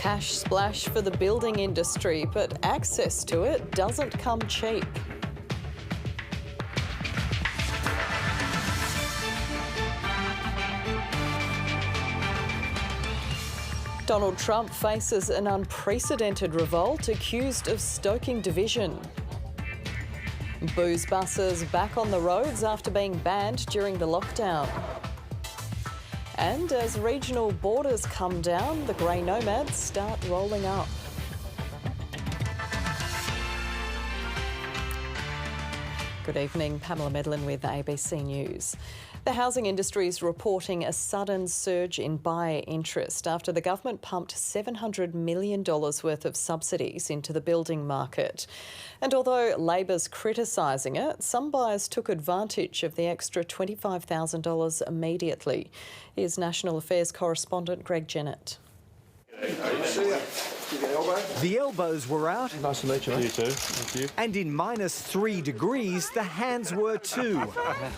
Cash splash for the building industry, but access to it doesn't come cheap. Donald Trump faces an unprecedented revolt accused of stoking division. Booze buses back on the roads after being banned during the lockdown. And as regional borders come down, the grey nomads start rolling up. Good evening, Pamela Medlen with ABC News. The housing industry is reporting a sudden surge in buyer interest after the government pumped $700 million worth of subsidies into the building market. And although Labor's criticising it, some buyers took advantage of the extra $25,000 immediately. Here's National Affairs correspondent Greg Jennett. The elbows were out. Nice to meet you. You too. Thank you. And in -3 degrees, the hands were too.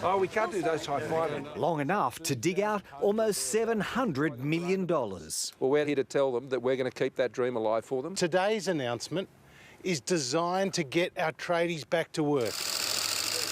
Oh, we can't do those high-fiving. Long enough to dig out almost $700 million. Well, we're here to tell them that we're going to keep that dream alive for them. Today's announcement is designed to get our tradies back to work.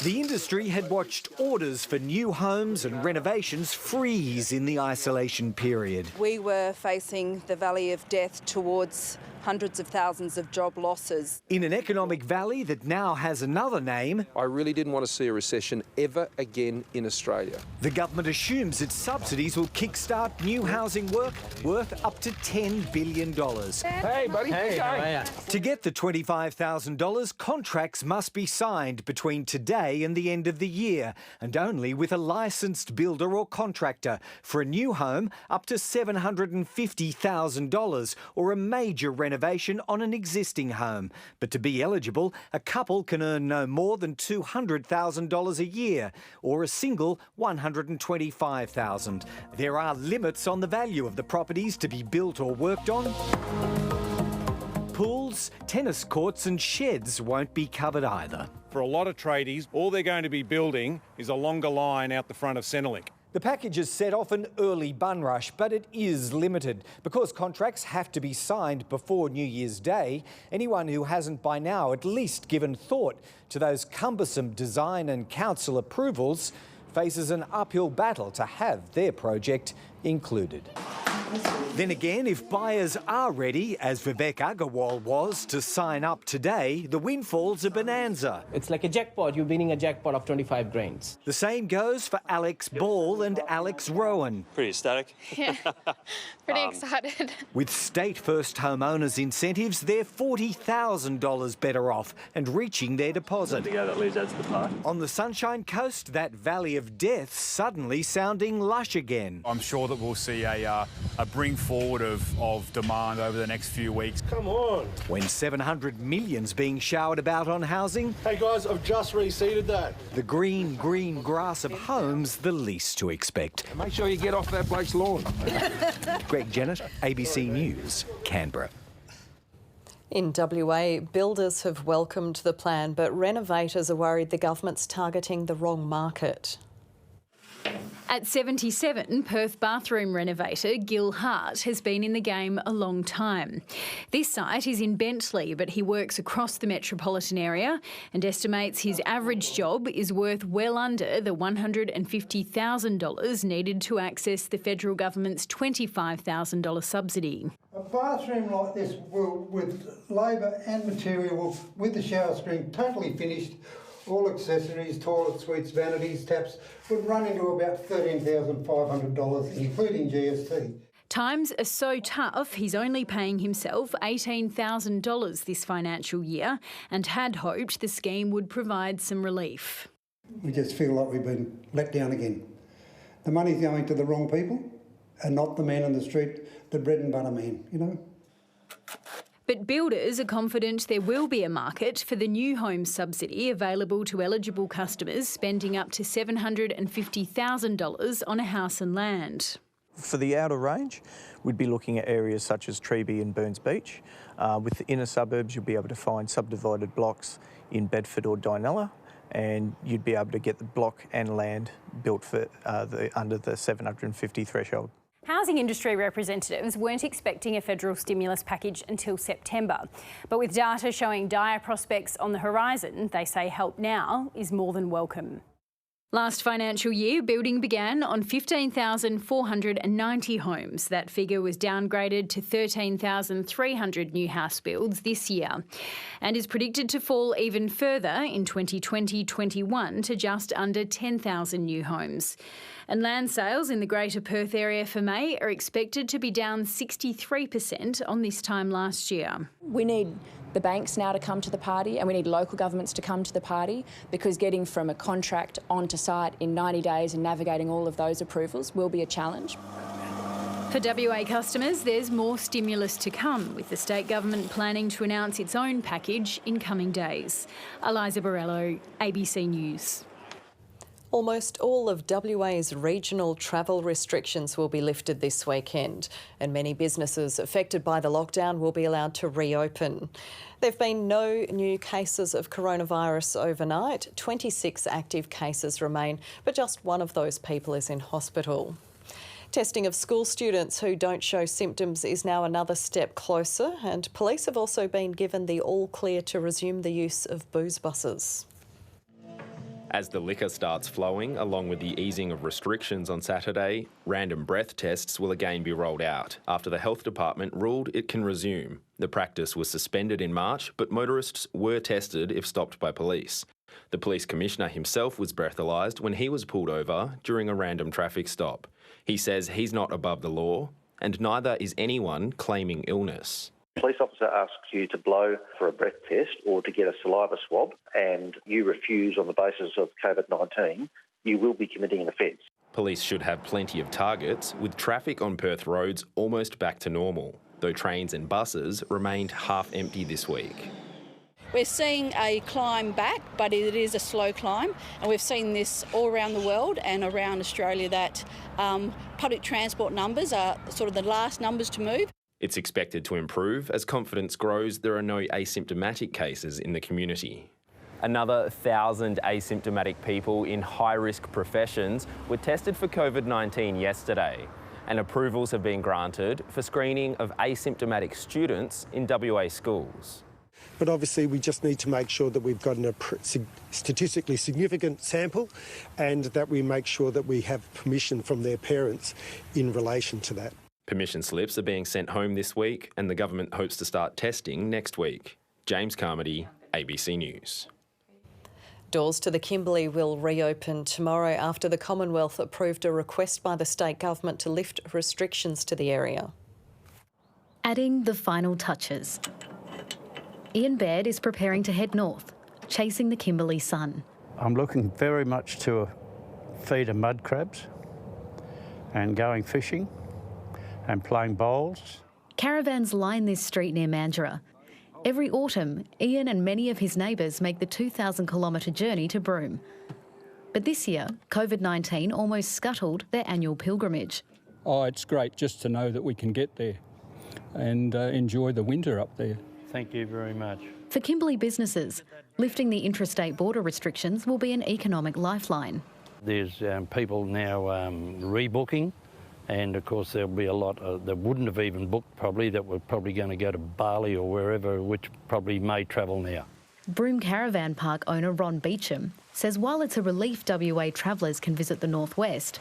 The industry had watched orders for new homes and renovations freeze in the isolation period. We were facing the valley of death towards hundreds of thousands of job losses. In an economic valley that now has another name, I really didn't want to see a recession ever again in Australia. the government assumes its subsidies will kickstart new housing work worth up to $10 billion. Hey, buddy. Hey, how are you? To get the $25,000, contracts must be signed between today and the end of the year, and only with a licensed builder or contractor. For a new home, up to $750,000, or a major renovation on an existing home. But to be eligible, a couple can earn no more than $200,000 a year, or a single $125,000. There are limits on the value of the properties to be built or worked on. Pools, tennis courts and sheds won't be covered either. For a lot of tradies, all they're going to be building is a longer line out the front of Centrelink. The package has set off an early bun rush, but it is limited. Because contracts have to be signed before New Year's Day, anyone who hasn't by now at least given thought to those cumbersome design and council approvals faces an uphill battle to have their project included. Then again, if buyers are ready, as Vivek Agarwal was, to sign up today, the windfall's a bonanza. It's like a jackpot. You're winning a jackpot of 25 grains. The same goes for Alex Ball and Alex Rowan. Pretty ecstatic. Yeah, pretty excited. With state first homeowners incentives, they're $40,000 better off and reaching their deposit. That leads out to the park. On the Sunshine Coast, that valley of death suddenly sounding lush again. I'm sure that we'll see a bring forward of demand over the next few weeks. Come on. When $700 million's being showered about on housing, Hey guys, I've just reseeded that. the green grass of home's the least to expect. Make sure you get off that bloke's lawn. Greg Jennett, ABC News, Canberra. In WA, builders have welcomed the plan, but renovators are worried the government's targeting the wrong market. At 77, Perth bathroom renovator Gil Hart has been in the game a long time. This site is in Bentley, but he works across the metropolitan area and estimates his average job is worth well under the $150,000 needed to access the federal government's $25,000 subsidy. A bathroom like this will, with labour and material, with the shower screen totally finished, all accessories, toilet suites, vanities, taps, would run into about $13,500, including GST. Times are so tough, he's only paying himself $18,000 this financial year and had hoped the scheme would provide some relief. We just feel like we've been let down again. The money's going to the wrong people and not the man in the street, the bread and butter man, you know. But builders are confident there will be a market for the new home subsidy available to eligible customers spending up to $750,000 on a house and land. For the outer range, we'd be looking at areas such as Treeby and Burns Beach. With the inner suburbs, you'll be able to find subdivided blocks in Bedford or Dinella, and you'd be able to get the block and land built for under the 750 threshold. Housing industry representatives weren't expecting a federal stimulus package until September. But with data showing dire prospects on the horizon, they say help now is more than welcome. Last financial year, building began on 15,490 homes. That figure was downgraded to 13,300 new house builds this year and is predicted to fall even further in 2020-21 to just under 10,000 new homes. And land sales in the Greater Perth area for May are expected to be down 63% on this time last year. We need the banks now to come to the party, and we need local governments to come to the party, because getting from a contract onto site in 90 days and navigating all of those approvals will be a challenge. For WA customers, there's more stimulus to come, with the state government planning to announce its own package in coming days. Eliza Borrello, ABC News. Almost all of WA's regional travel restrictions will be lifted this weekend, and many businesses affected by the lockdown will be allowed to reopen. There have been no new cases of coronavirus overnight. 26 active cases remain, but just one of those people is in hospital. Testing of school students who don't show symptoms is now another step closer, and police have also been given the all clear to resume the use of booze buses. As the liquor starts flowing, along with the easing of restrictions on Saturday, random breath tests will again be rolled out after the Health Department ruled it can resume. The practice was suspended in March, but motorists were tested if stopped by police. The Police Commissioner himself was breathalyzed when he was pulled over during a random traffic stop. He says he's not above the law, and neither is anyone claiming illness. A police officer asks you to blow for a breath test or to get a saliva swab, and you refuse on the basis of COVID-19, you will be committing an offence. Police should have plenty of targets, with traffic on Perth roads almost back to normal, though trains and buses remained half empty this week. We're seeing a climb back, but it is a slow climb, and we've seen this all around the world and around Australia, that public transport numbers are sort of the last numbers to move. It's expected to improve. As confidence grows, there are no asymptomatic cases in the community. Another 1,000 asymptomatic people in high-risk professions were tested for COVID-19 yesterday, and approvals have been granted for screening of asymptomatic students in WA schools. But obviously we just need to make sure that we've got a statistically significant sample, and that we make sure that we have permission from their parents in relation to that. Permission slips are being sent home this week, and the government hopes to start testing next week. James Carmody, ABC News. Doors to the Kimberley will reopen tomorrow after the Commonwealth approved a request by the state government to lift restrictions to the area. Adding the final touches. Ian Baird is preparing to head north, chasing the Kimberley sun. I'm looking very much to feed of mud crabs and going fishing and playing bowls. Caravans line this street near Mandurah. Every autumn, Ian and many of his neighbours make the 2,000-kilometre journey to Broome. But this year, COVID-19 almost scuttled their annual pilgrimage. Oh, it's great just to know that we can get there and enjoy the winter up there. Thank you very much. For Kimberley businesses, lifting the intrastate border restrictions will be an economic lifeline. There's people now rebooking, and of course there'll be a lot that wouldn't have even booked probably, that were probably going to go to Bali or wherever, which probably may travel now. Broome Caravan Park owner Ron Beecham says while it's a relief WA travellers can visit the northwest,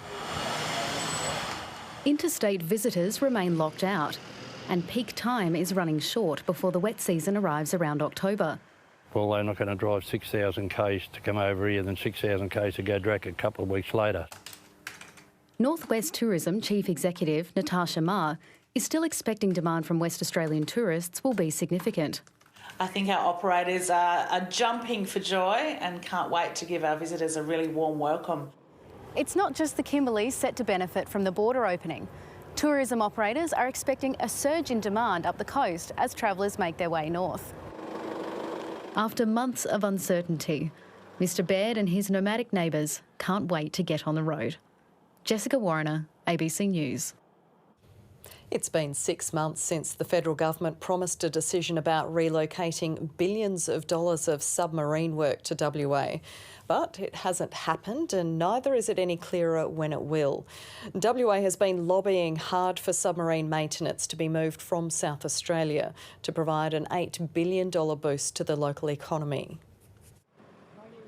interstate visitors remain locked out, and peak time is running short before the wet season arrives around October. Well, they're not going to drive 6,000 k's to come over here, then 6,000 k's to go direct a couple of weeks later. Northwest Tourism Chief Executive Natasha Ma is still expecting demand from West Australian tourists will be significant. I think our operators are jumping for joy and can't wait to give our visitors a really warm welcome. It's not just the Kimberleys set to benefit from the border opening. Tourism operators are expecting a surge in demand up the coast as travellers make their way north. After months of uncertainty, Mr Baird and his nomadic neighbours can't wait to get on the road. Jessica Warriner, ABC News. It's been 6 months since the federal government promised a decision about relocating billions of dollars of submarine work to WA. But it hasn't happened, and neither is it any clearer when it will. WA has been lobbying hard for submarine maintenance to be moved from South Australia to provide an $8 billion boost to the local economy.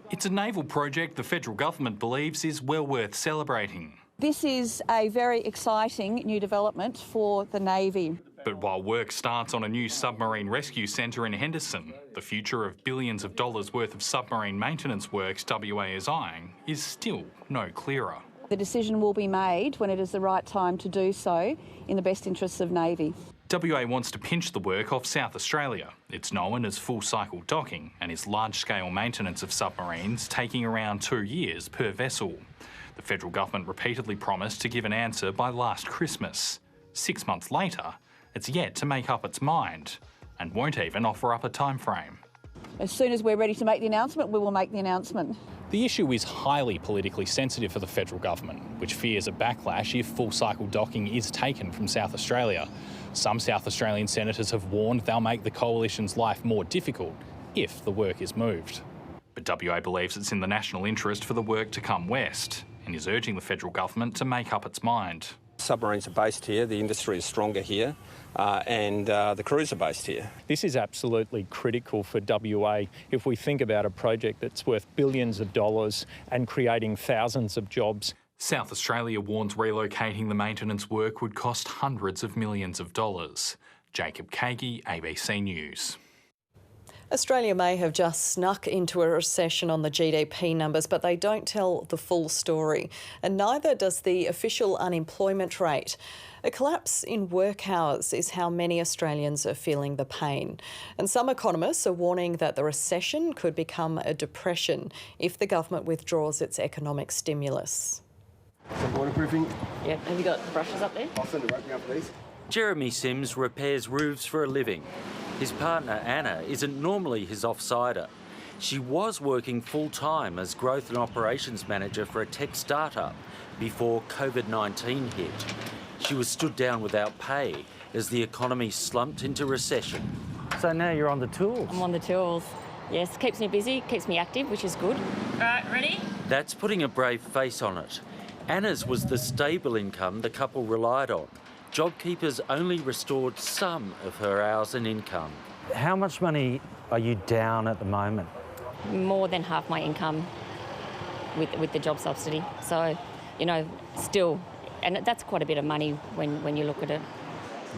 It's a naval project the federal government believes is well worth celebrating. This is a very exciting new development for the Navy. But while work starts on a new submarine rescue centre in Henderson, the future of billions of dollars worth of submarine maintenance works WA is eyeing is still no clearer. The decision will be made when it is the right time to do so in the best interests of Navy. WA wants to pinch the work off South Australia. It's known as full-cycle docking and is large-scale maintenance of submarines taking around 2 years per vessel. The federal government repeatedly promised to give an answer by last Christmas. 6 months later, it's yet to make up its mind and won't even offer up a timeframe. As soon as we're ready to make the announcement, we will make the announcement. The issue is highly politically sensitive for the federal government, which fears a backlash if full-cycle docking is taken from South Australia. Some South Australian senators have warned they'll make the coalition's life more difficult if the work is moved. But WA believes it's in the national interest for the work to come west and is urging the federal government to make up its mind. Submarines are based here, the industry is stronger here, and the crews are based here. This is absolutely critical for WA if we think about a project that's worth billions of dollars and creating thousands of jobs. South Australia warns relocating the maintenance work would cost hundreds of millions of dollars. Jacob Kagi, ABC News. Australia may have just snuck into a recession on the GDP numbers, but they don't tell the full story, and neither does the official unemployment rate. A collapse in work hours is how many Australians are feeling the pain. And some economists are warning that the recession could become a depression if the government withdraws its economic stimulus. Some waterproofing? Yep. Have you got brushes up there? I'll send it right down, please. Jeremy Sims repairs roofs for a living. His partner Anna isn't normally his offsider. She was working full-time as growth and operations manager for a tech startup before COVID-19 hit. She was stood down without pay as the economy slumped into recession. So now you're on the tools? I'm on the tools. Yes, keeps me busy, keeps me active, which is good. All right, ready? That's putting a brave face on it. Anna's was the stable income the couple relied on. JobKeeper's only restored some of her hours and income. How much money are you down at the moment? More than half my income with the job subsidy. So, you know, still, and that's quite a bit of money when you look at it.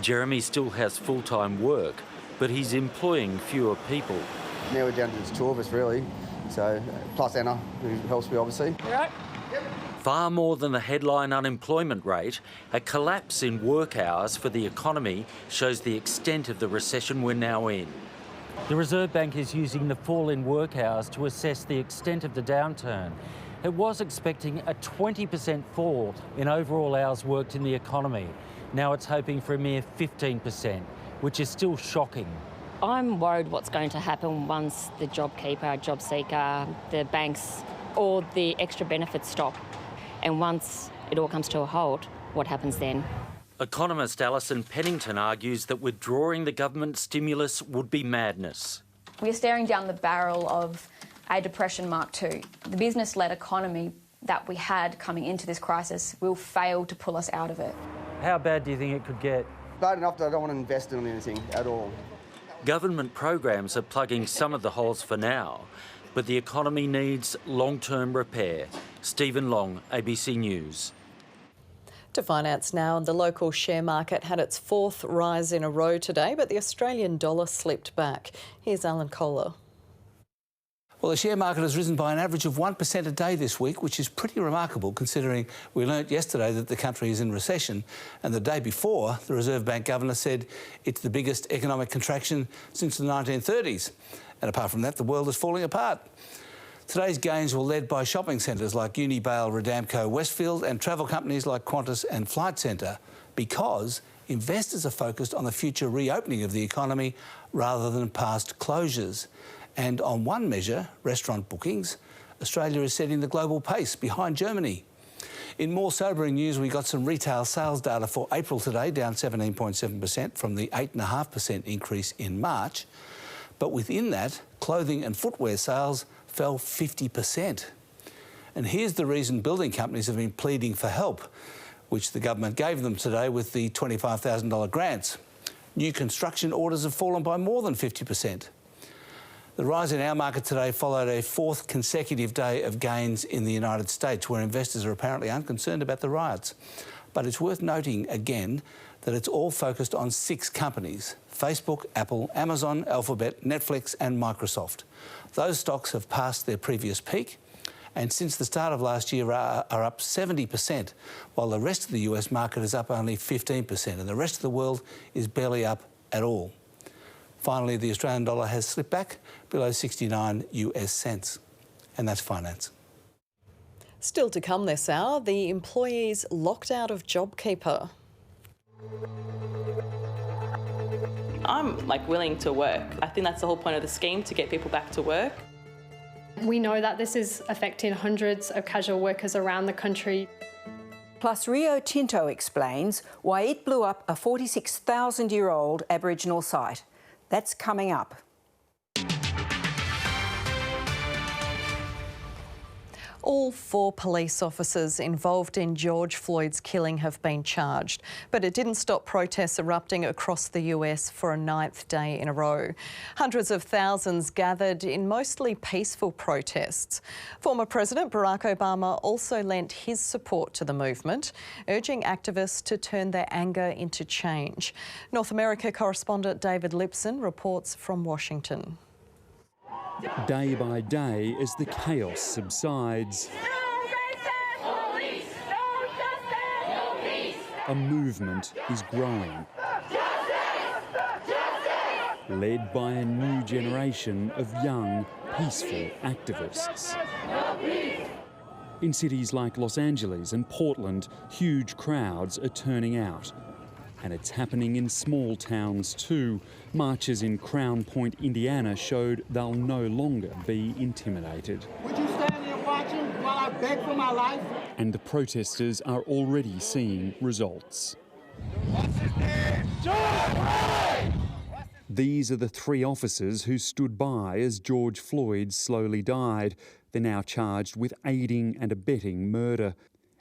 Jeremy still has full-time work, but he's employing fewer people. Now we're down to just 2 of us, really. So, plus Anna, who helps me, obviously. You right? Yep. Far more than the headline unemployment rate, a collapse in work hours for the economy shows the extent of the recession we're now in. The Reserve Bank is using the fall in work hours to assess the extent of the downturn. It was expecting a 20% fall in overall hours worked in the economy. Now it's hoping for a mere 15%, which is still shocking. I'm worried what's going to happen once the JobKeeper, JobSeeker, the banks, all the extra benefits stop. And once it all comes to a halt, what happens then? Economist Alison Pennington argues that withdrawing the government stimulus would be madness. We're staring down the barrel of a depression Mark II. The business-led economy that we had coming into this crisis will fail to pull us out of it. How bad do you think it could get? Bad enough that I don't want to invest in anything at all. Government programs are plugging some of the holes for now, but the economy needs long-term repair. Stephen Long, ABC News. To finance now, the local share market had its 4th rise in a row today, but the Australian dollar slipped back. Here's Alan Kohler. Well, the share market has risen by an average of 1% a day this week, which is pretty remarkable considering we learnt yesterday that the country is in recession, and the day before the Reserve Bank Governor said it's the biggest economic contraction since the 1930s. And apart from that, the world is falling apart. Today's gains were led by shopping centres like Unibail, Rodamco, Westfield, and travel companies like Qantas and Flight Centre, because investors are focused on the future reopening of the economy rather than past closures. And on one measure, restaurant bookings, Australia is setting the global pace behind Germany. In more sobering news, we got some retail sales data for April today, down 17.7% from the 8.5% increase in March. But within that, clothing and footwear sales fell 50%. And here's the reason building companies have been pleading for help, which the government gave them today with the $25,000 grants. New construction orders have fallen by more than 50%. The rise in our market today followed a fourth consecutive day of gains in the United States, where investors are apparently unconcerned about the riots. But it's worth noting again that it's all focused on 6 companies: Facebook, Apple, Amazon, Alphabet, Netflix and Microsoft. Those stocks have passed their previous peak, and since the start of last year are up 70%, while the rest of the US market is up only 15%, and the rest of the world is barely up at all. Finally, the Australian dollar has slipped back below 69 US cents. And that's finance. Still to come this hour, the employees locked out of JobKeeper. I'm willing to work. I think that's the whole point of the scheme, to get people back to work. We know that this is affecting hundreds of casual workers around the country. Plus, Rio Tinto explains why it blew up a 46,000-year-old Aboriginal site. That's coming up. All 4 police officers involved in George Floyd's killing have been charged, but it didn't stop protests erupting across the US for a 9th day in a row. Hundreds of thousands gathered in mostly peaceful protests. Former President Barack Obama also lent his support to the movement, urging activists to turn their anger into change. North America correspondent David Lipson reports from Washington. Day by day, as the chaos subsides, a movement is growing, led by a new generation of young, peaceful activists. In cities like Los Angeles and Portland, huge crowds are turning out. And it's happening in small towns too. Marches in Crown Point, Indiana showed they'll no longer be intimidated. Would you stand there watching while I beg for my life? And the protesters are already seeing results. These are the 3 officers who stood by as George Floyd slowly died. They're now charged with aiding and abetting murder.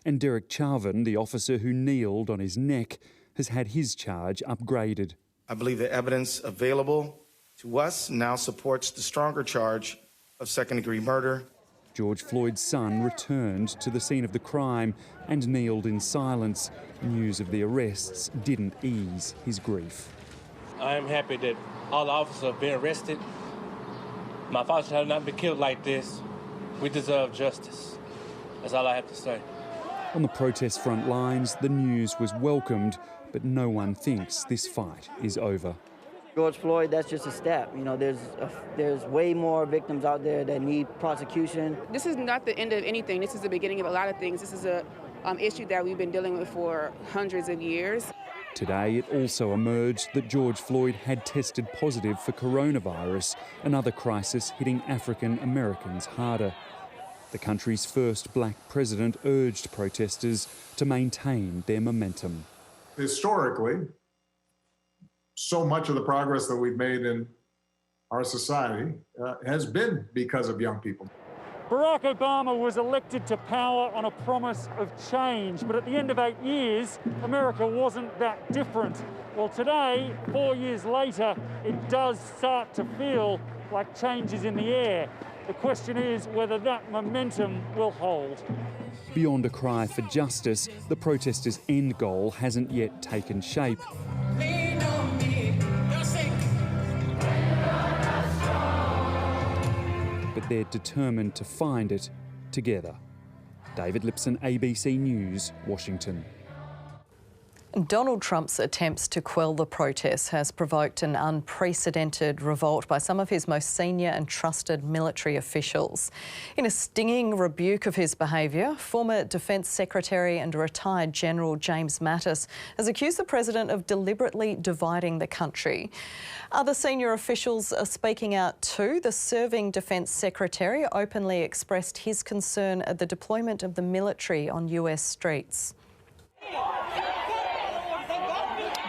And Derek Chauvin, the officer who kneeled on his neck, has had his charge upgraded. I believe the evidence available to us now supports the stronger charge of second-degree murder. George Floyd's son returned to the scene of the crime and kneeled in silence. News of the arrests didn't ease his grief. I am happy that all the officers have been arrested. My father have not been killed like this. We deserve justice. That's all I have to say. On the protest front lines, the news was welcomed, but no one thinks this fight is over. George Floyd, that's just a step. You know, there's way more victims out there that need prosecution. This is not the end of anything. This is the beginning of a lot of things. This is a issue that we've been dealing with for hundreds of years. Today, it also emerged that George Floyd had tested positive for coronavirus, another crisis hitting African Americans harder. The country's first black president urged protesters to maintain their momentum. Historically, so much of the progress that we've made in our society has been because of young people. Barack Obama was elected to power on a promise of change, but at the end of 8 years, America wasn't that different. Well, today, 4 years later, it does start to feel like change is in the air. The question is whether that momentum will hold. Beyond a cry for justice, the protesters' end goal hasn't yet taken shape. But they're determined to find it together. David Lipson, ABC News, Washington. Donald Trump's attempts to quell the protests has provoked an unprecedented revolt by some of his most senior and trusted military officials. In a stinging rebuke of his behaviour, former Defence Secretary and retired General James Mattis has accused the President of deliberately dividing the country. Other senior officials are speaking out too. The serving Defence Secretary openly expressed his concern at the deployment of the military on US streets.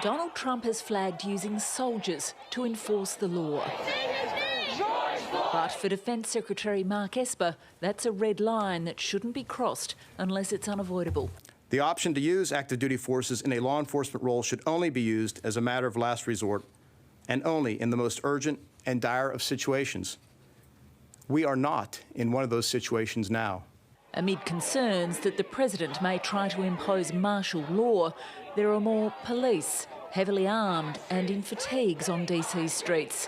Donald Trump has flagged using soldiers to enforce the law. But for Defence Secretary Mark Esper, that's a red line that shouldn't be crossed unless it's unavoidable. The option to use active duty forces in a law enforcement role should only be used as a matter of last resort and only in the most urgent and dire of situations. We are not in one of those situations now. Amid concerns that the President may try to impose martial law, there are more police, heavily armed and in fatigues on DC's streets.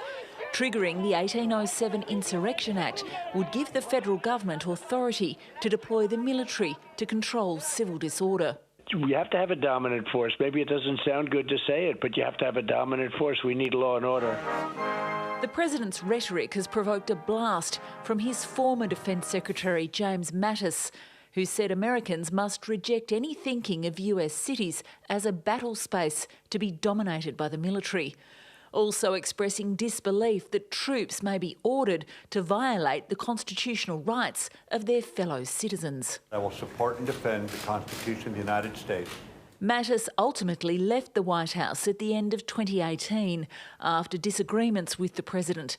Triggering the 1807 Insurrection Act would give the federal government authority to deploy the military to control civil disorder. We have to have a dominant force. Maybe it doesn't sound good to say it, but you have to have a dominant force. We need law and order. The President's rhetoric has provoked a blast from his former Defence Secretary James Mattis, who said Americans must reject any thinking of US cities as a battle space to be dominated by the military. Also expressing disbelief that troops may be ordered to violate the constitutional rights of their fellow citizens. I will support and defend the Constitution of the United States. Mattis ultimately left the White House at the end of 2018 after disagreements with the President.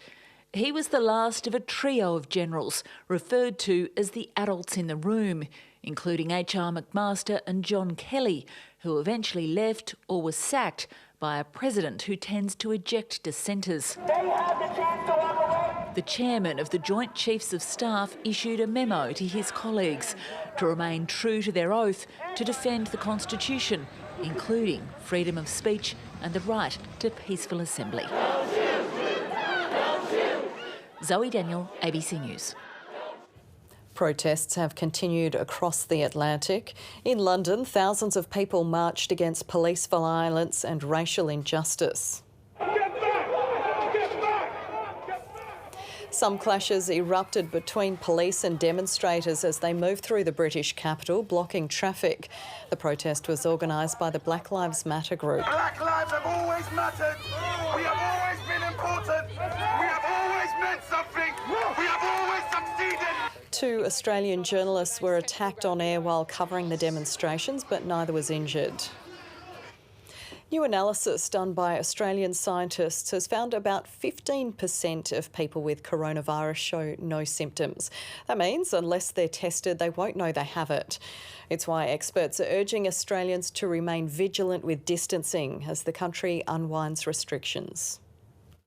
He was the last of a trio of generals referred to as the adults in the room, including H.R. McMaster and John Kelly, who eventually left or was sacked by a president who tends to eject dissenters. The chairman of the Joint Chiefs of Staff issued a memo to his colleagues to remain true to their oath to defend the Constitution, including freedom of speech and the right to peaceful assembly. Zoe Daniel, ABC News. Protests have continued across the Atlantic. In London, thousands of people marched against police violence and racial injustice. Some clashes erupted between police and demonstrators as they moved through the British capital, blocking traffic. The protest was organised by the Black Lives Matter group. Black lives have always mattered. We have always been important. We have always meant something. We have always succeeded. 2 Australian journalists were attacked on air while covering the demonstrations, but neither was injured. New analysis done by Australian scientists has found about 15% of people with coronavirus show no symptoms. That means unless they're tested, they won't know they have it. It's why experts are urging Australians to remain vigilant with distancing as the country unwinds restrictions.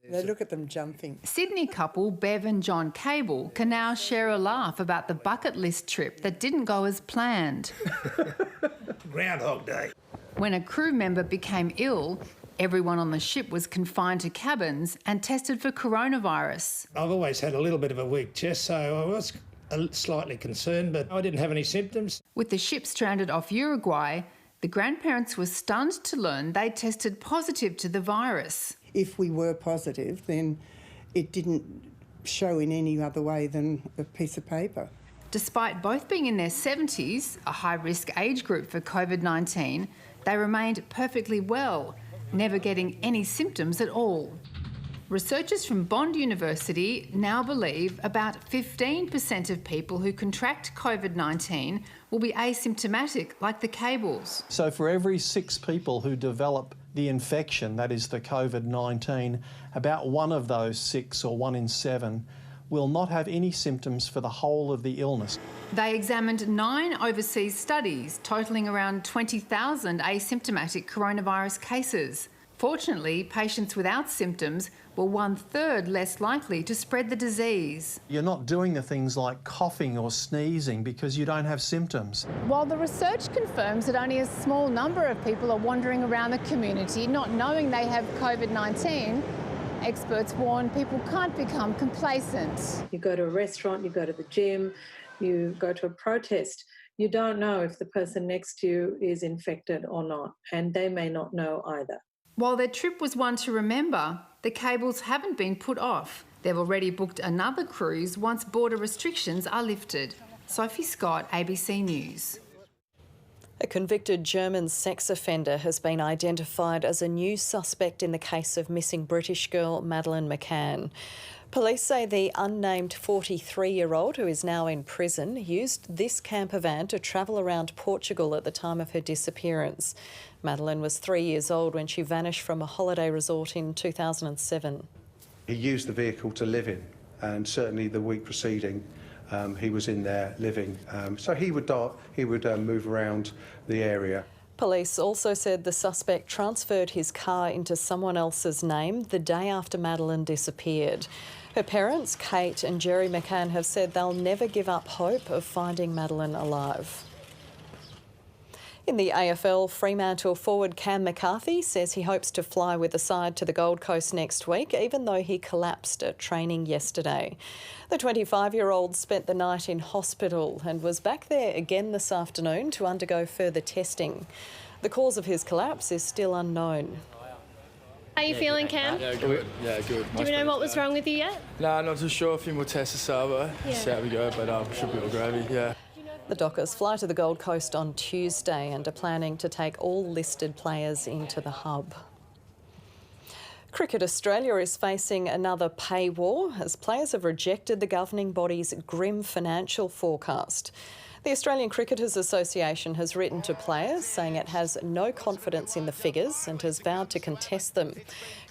They look at them jumping. Sydney couple Bev and John Cable can now share a laugh about the bucket list trip that didn't go as planned. Groundhog Day. When a crew member became ill, everyone on the ship was confined to cabins and tested for coronavirus. I've always had a little bit of a weak chest, so I was slightly concerned, but I didn't have any symptoms. With the ship stranded off Uruguay, the grandparents were stunned to learn they tested positive to the virus. If we were positive, then it didn't show in any other way than a piece of paper. Despite both being in their 70s, a high-risk age group for COVID-19, they remained perfectly well, never getting any symptoms at all. Researchers from Bond University now believe about 15% of people who contract COVID-19 will be asymptomatic, like the Cables. So for every 6 people who develop the infection, that is the COVID-19, about one of those 6, or 1 in 7, will not have any symptoms for the whole of the illness. They examined 9 overseas studies, totalling around 20,000 asymptomatic coronavirus cases. Fortunately, patients without symptoms were 1/3 less likely to spread the disease. You're not doing the things like coughing or sneezing because you don't have symptoms. While the research confirms that only a small number of people are wandering around the community not knowing they have COVID-19, experts warn people can't become complacent. You go to a restaurant, you go to the gym, you go to a protest, you don't know if the person next to you is infected or not, and they may not know either. While their trip was one to remember, the Cables haven't been put off. They've already booked another cruise once border restrictions are lifted. Sophie Scott, ABC News. A convicted German sex offender has been identified as a new suspect in the case of missing British girl Medlen McCann. Police say the unnamed 43-year-old, who is now in prison, used this camper van to travel around Portugal at the time of her disappearance. Medlen was 3 years old when she vanished from a holiday resort in 2007. He used the vehicle to live in, and certainly the week preceding he was in there living. So he would move around the area. Police also said the suspect transferred his car into someone else's name the day after Medlen disappeared. Her parents, Kate and Jerry McCann, have said they'll never give up hope of finding Medlen alive. In the AFL, Fremantle forward Cam McCarthy says he hopes to fly with the side to the Gold Coast next week, even though he collapsed at training yesterday. The 25-year-old spent the night in hospital and was back there again this afternoon to undergo further testing. The cause of his collapse is still unknown. How are you feeling, Cam? Yeah, good. Do we know what was wrong with you yet? No, not too sure. A few more tests to start, but see how we go, but should be all gravy, yeah. The Dockers fly to the Gold Coast on Tuesday and are planning to take all listed players into the hub. Cricket Australia is facing another pay war as players have rejected the governing body's grim financial forecast. The Australian Cricketers Association has written to players saying it has no confidence in the figures and has vowed to contest them.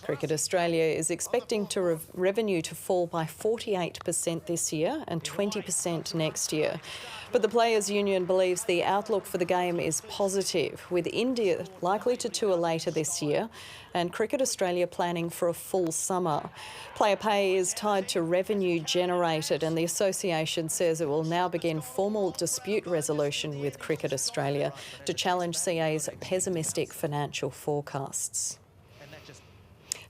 Cricket Australia is expecting revenue to fall by 48% this year and 20% next year. But the Players' Union believes the outlook for the game is positive, with India likely to tour later this year and Cricket Australia planning for a full summer. Player pay is tied to revenue generated, and the association says it will now begin formal dispute resolution with Cricket Australia to challenge CA's pessimistic financial forecasts.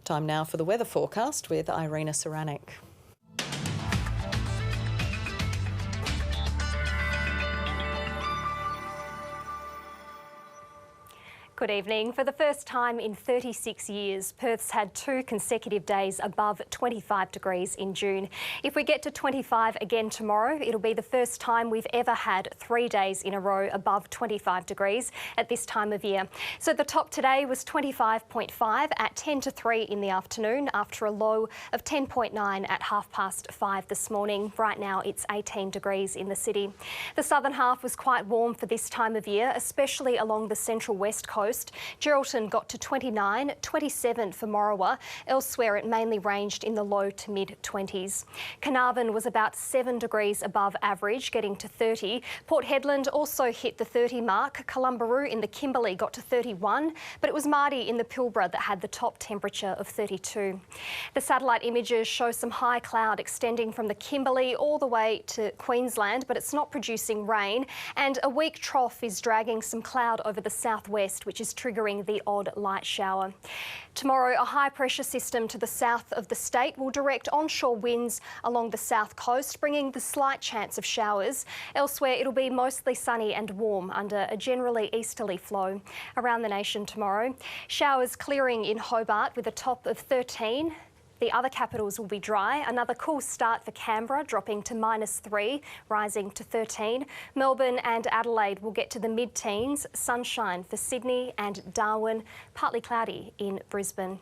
Time now for the weather forecast with Irina Saranik. Good evening. For the first time in 36 years, Perth's had 2 consecutive days above 25 degrees in June. If we get to 25 again tomorrow, it'll be the first time we've ever had 3 days in a row above 25 degrees at this time of year. So the top today was 25.5 at 10 to 3 in the afternoon after a low of 10.9 at 5:30 this morning. Right now it's 18 degrees in the city. The southern half was quite warm for this time of year, especially along the central west coast. Geraldton got to 29, 27 for Morawa. Elsewhere, it mainly ranged in the low to mid-20s. Carnarvon was about 7 degrees above average, getting to 30. Port Hedland also hit the 30 mark. Columbaroo in the Kimberley got to 31, but it was Mardi in the Pilbara that had the top temperature of 32. The satellite images show some high cloud extending from the Kimberley all the way to Queensland, but it's not producing rain. And a weak trough is dragging some cloud over the southwest, which is triggering the odd light shower. Tomorrow, a high pressure system to the south of the state will direct onshore winds along the south coast, bringing the slight chance of showers. Elsewhere, it'll be mostly sunny and warm under a generally easterly flow. Around the nation tomorrow, showers clearing in Hobart with a top of 13. The other capitals will be dry. Another cool start for Canberra, dropping to -3, rising to 13. Melbourne and Adelaide will get to the mid-teens. Sunshine for Sydney and Darwin. Partly cloudy in Brisbane.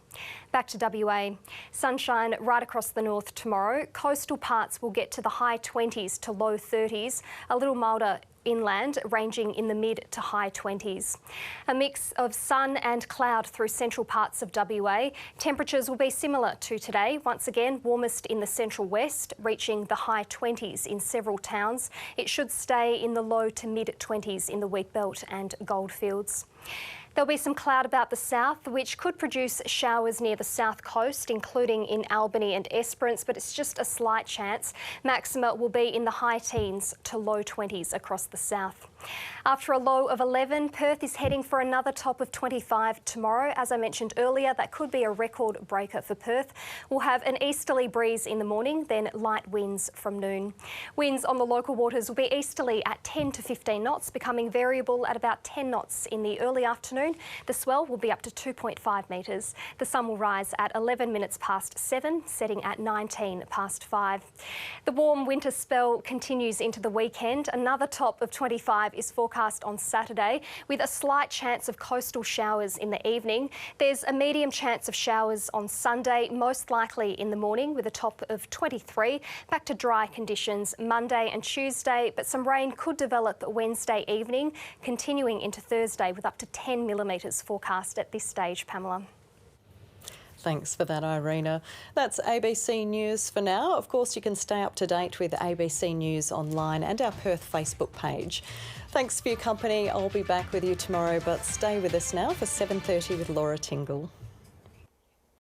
Back to WA. Sunshine right across the north tomorrow. Coastal parts will get to the high 20s to low 30s. A little milder inland, ranging in the mid to high 20s. A mix of sun and cloud through central parts of WA. Temperatures will be similar to today. Once again, warmest in the central west, reaching the high 20s in several towns. It should stay in the low to mid 20s in the Wheatbelt and Goldfields. There'll be some cloud about the south, which could produce showers near the south coast, including in Albany and Esperance, but it's just a slight chance. Maxima will be in the high teens to low 20s across the south. After a low of 11, Perth is heading for another top of 25 tomorrow. As I mentioned earlier, that could be a record breaker for Perth. We'll have an easterly breeze in the morning, then light winds from noon. Winds on the local waters will be easterly at 10 to 15 knots, becoming variable at about 10 knots in the early afternoon. The swell will be up to 2.5 metres. The sun will rise at 11 minutes past 7, setting at 19 past 5. The warm winter spell continues into the weekend. Another top of 25 is forecast on Saturday, with a slight chance of coastal showers in the evening. There's a medium chance of showers on Sunday, most likely in the morning, with a top of 23. Back to dry conditions Monday and Tuesday, but some rain could develop Wednesday evening, continuing into Thursday with up to 10 millimetres forecast at this stage, Pamela. Thanks for that, Irina. That's ABC News for now. Of course, you can stay up to date with ABC News online and our Perth Facebook page. Thanks for your company. I'll be back with you tomorrow, but stay with us now for 7:30 with Laura Tingle.